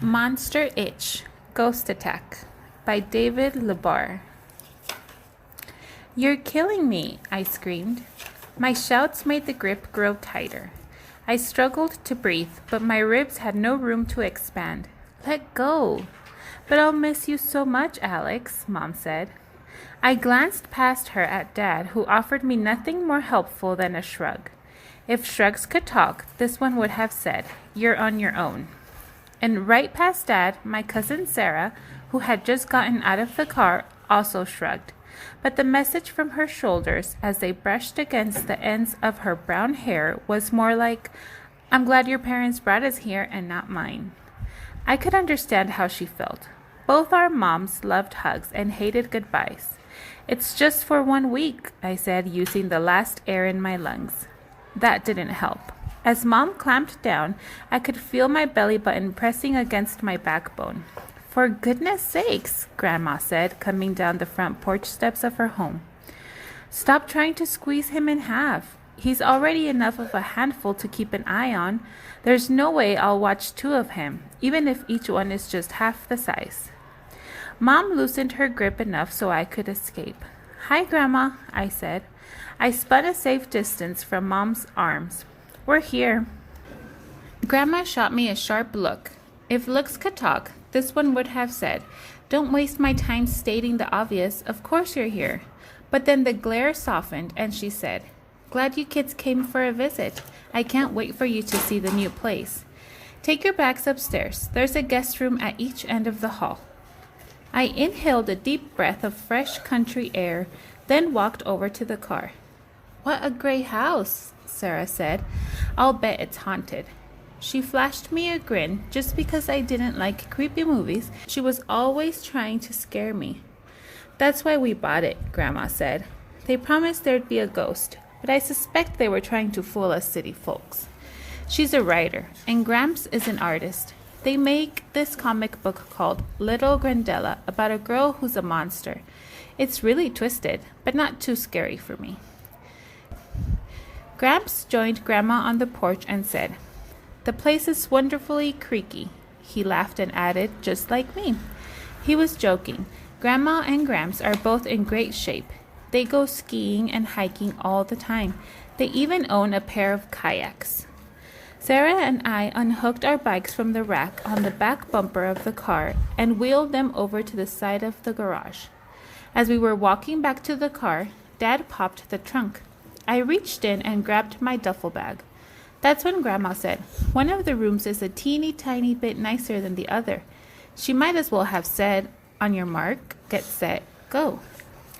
Monster Itch, Ghost Attack by David Lubar. "You're killing me," I screamed. My shouts made the grip grow tighter. I struggled to breathe, but my ribs had no room to expand. "Let go." "But I'll miss you so much, Alex," Mom said. I glanced past her at Dad, who offered me nothing more helpful than a shrug. If shrugs could talk, this one would have said, "You're on your own." And right past Dad, my cousin Sarah, who had just gotten out of the car, also shrugged. But the message from her shoulders as they brushed against the ends of her brown hair was more like, "I'm glad your parents brought us here and not mine." I could understand how she felt. Both our moms loved hugs and hated goodbyes. "It's just for 1 week," I said, using the last air in my lungs. That didn't help. As Mom clamped down, I could feel my belly button pressing against my backbone. "For goodness sakes," Grandma said, coming down the front porch steps of her home. "Stop trying to squeeze him in half. He's already enough of a handful to keep an eye on. There's no way I'll watch 2 of him, even if each one is just half the size." Mom loosened her grip enough so I could escape. "Hi, Grandma," I said. I spun a safe distance from Mom's arms. "We're here." Grandma shot me a sharp look. If looks could talk, this one would have said, "Don't waste my time stating the obvious. Of course you're here." But then the glare softened and she said, "Glad you kids came for a visit. I can't wait for you to see the new place. Take your bags upstairs. There's a guest room at each end of the hall." I inhaled a deep breath of fresh country air, then walked over to the car. "What a gray house," Sarah said. "I'll bet it's haunted." She flashed me a grin just because I didn't like creepy movies. She was always trying to scare me. "That's why we bought it," Grandma said. "They promised there'd be a ghost, but I suspect they were trying to fool us city folks." She's a writer, and Gramps is an artist. They make this comic book called Little Grandella about a girl who's a monster. It's really twisted, but not too scary for me. Gramps joined Grandma on the porch and said, "The place is wonderfully creaky." He laughed and added, "Just like me." He was joking. Grandma and Gramps are both in great shape. They go skiing and hiking all the time. They even own a pair of kayaks. Sarah and I unhooked our bikes from the rack on the back bumper of the car and wheeled them over to the side of the garage. As we were walking back to the car, Dad popped the trunk. I reached in and grabbed my duffel bag. That's when Grandma said, "One of the rooms is a teeny tiny bit nicer than the other." She might as well have said, "On your mark, get set, go."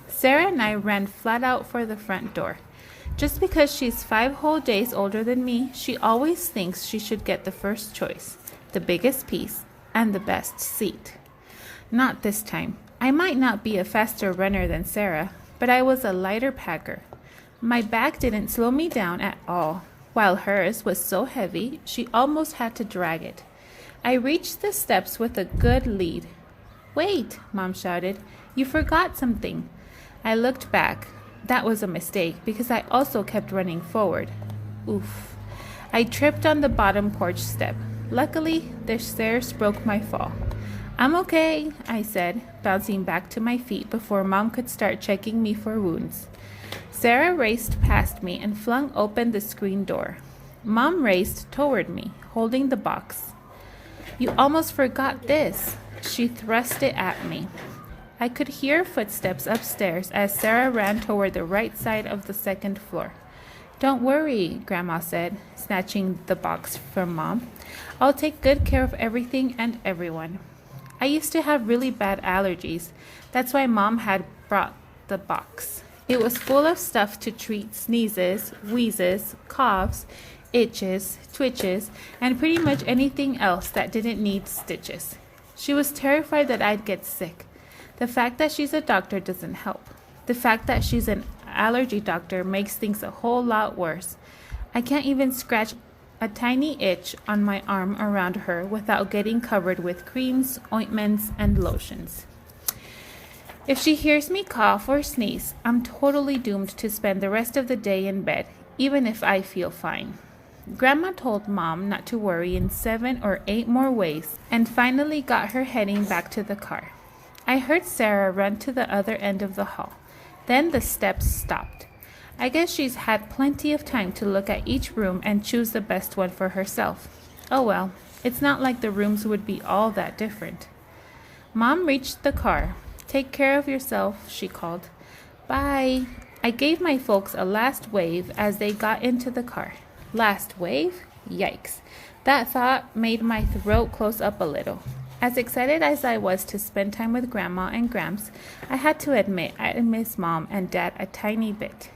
Sarah and I ran flat out for the front door. Just because she's 5 whole days older than me, she always thinks she should get the first choice, the biggest piece, and the best seat. Not this time. I might not be a faster runner than Sarah, but I was a lighter packer. My bag didn't slow me down at all. While hers was so heavy, she almost had to drag it. I reached the steps with a good lead. "Wait," Mom shouted. "You forgot something." I looked back. That was a mistake because I also kept running forward. Oof. I tripped on the bottom porch step. Luckily, the stairs broke my fall. "I'm okay," I said, bouncing back to my feet before Mom could start checking me for wounds. Sarah raced past me and flung open the screen door. Mom raced toward me, holding the box. "You almost forgot this." She thrust it at me. I could hear footsteps upstairs as Sarah ran toward the right side of the 2nd floor. "Don't worry," Grandma said, snatching the box from Mom. "I'll take good care of everything and everyone." I used to have really bad allergies. That's why Mom had brought the box. It was full of stuff to treat sneezes, wheezes, coughs, itches, twitches, and pretty much anything else that didn't need stitches. She was terrified that I'd get sick. The fact that she's a doctor doesn't help. The fact that she's an allergy doctor makes things a whole lot worse. I can't even scratch a tiny itch on my arm around her without getting covered with creams, ointments, and lotions. If she hears me cough or sneeze, I'm totally doomed to spend the rest of the day in bed, even if I feel fine. Grandma told Mom not to worry in 7 or 8 more ways and finally got her heading back to the car. I heard Sarah run to the other end of the hall. Then the steps stopped. I guess she's had plenty of time to look at each room and choose the best one for herself. Oh well, it's not like the rooms would be all that different. Mom reached the car. "Take care of yourself," she called. "Bye." I gave my folks a last wave as they got into the car. Last wave? Yikes. That thought made my throat close up a little. As excited as I was to spend time with Grandma and Gramps, I had to admit I miss Mom and Dad a tiny bit.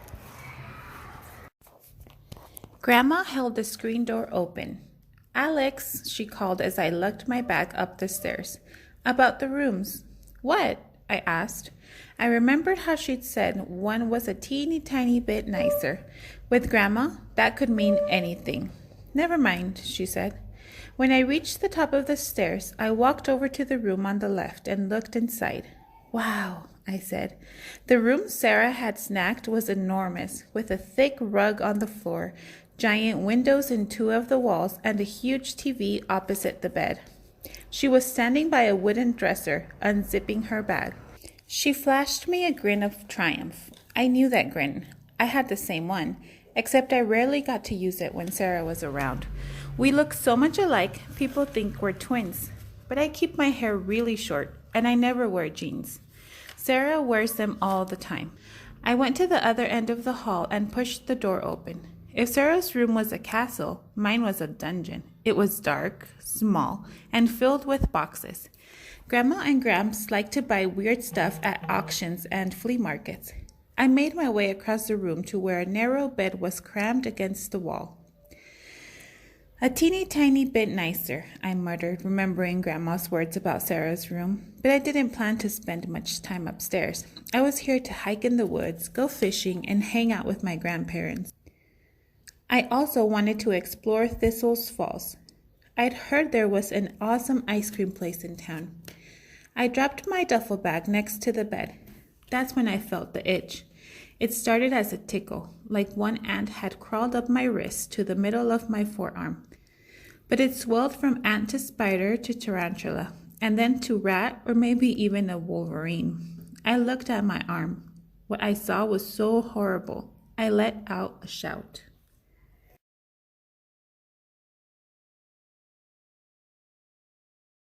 Grandma held the screen door open. "Alex," she called as I lugged my bag up the stairs. "About the rooms." "What?" I asked. I remembered how she'd said one was a teeny tiny bit nicer. With Grandma, that could mean anything. "Never mind," she said. When I reached the top of the stairs, I walked over to the room on the left and looked inside. "Wow," I said. The room Sarah had snagged was enormous, with a thick rug on the floor, giant windows in 2 of the walls, and a huge TV opposite the bed. She was standing by a wooden dresser, unzipping her bag. She flashed me a grin of triumph. I knew that grin. I had the same one, except I rarely got to use it when Sarah was around. We look so much alike, people think we're twins. But I keep my hair really short, and I never wear jeans. Sarah wears them all the time. I went to the other end of the hall and pushed the door open. If Sarah's room was a castle, mine was a dungeon. It was dark, small, and filled with boxes. Grandma and Gramps liked to buy weird stuff at auctions and flea markets. I made my way across the room to where a narrow bed was crammed against the wall. "A teeny tiny bit nicer," I muttered, remembering Grandma's words about Sarah's room. But I didn't plan to spend much time upstairs. I was here to hike in the woods, go fishing, and hang out with my grandparents. I also wanted to explore Thistle's Falls. I'd heard there was an awesome ice cream place in town. I dropped my duffel bag next to the bed. That's when I felt the itch. It started as a tickle, like one ant had crawled up my wrist to the middle of my forearm. But it swelled from ant to spider to tarantula, and then to rat or maybe even a wolverine. I looked at my arm. What I saw was so horrible. I let out a shout.